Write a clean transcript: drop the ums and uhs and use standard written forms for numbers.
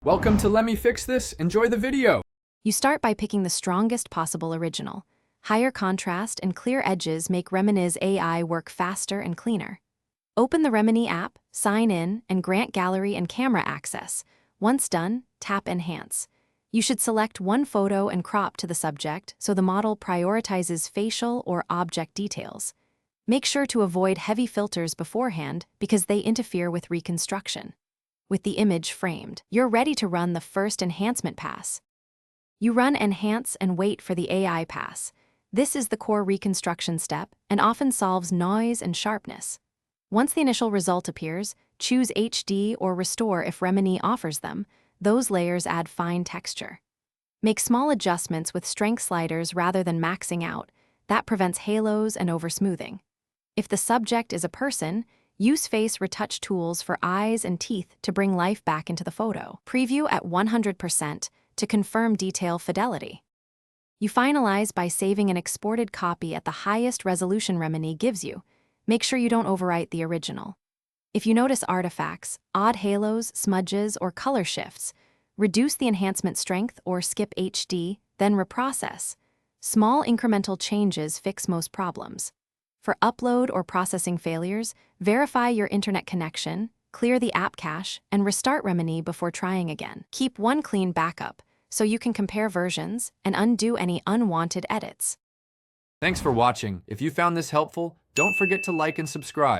Welcome to Let Me Fix This. Enjoy the video. You start by picking the strongest possible original. Higher contrast and clear edges make Remini's AI work faster and cleaner. Open the Remini app, sign in, and grant gallery and camera access. Once done, tap Enhance. You should select one photo and crop to the subject so the model prioritizes facial or object details. Make sure to avoid heavy filters beforehand because they interfere with reconstruction. With the image framed, you're ready to run the first enhancement pass. You run Enhance and wait for the AI pass. This is the core reconstruction step and often solves noise and sharpness. Once the initial result appears, choose HD or Restore if Remini offers them. Those layers add fine texture. Make small adjustments with strength sliders rather than maxing out. That prevents halos and oversmoothing. If the subject is a person, use face retouch tools for eyes and teeth to bring life back into the photo. Preview at 100% to confirm detail fidelity. You finalize by saving an exported copy at the highest resolution Remini gives you. Make sure you don't overwrite the original. If you notice artifacts, odd halos, smudges, or color shifts, reduce the enhancement strength or skip HD, then reprocess. Small incremental changes fix most problems. For upload or processing failures, verify your internet connection, clear the app cache, and restart Remini before trying again. Keep one clean backup so you can compare versions and undo any unwanted edits. Thanks for watching. If you found this helpful, don't forget to like and subscribe.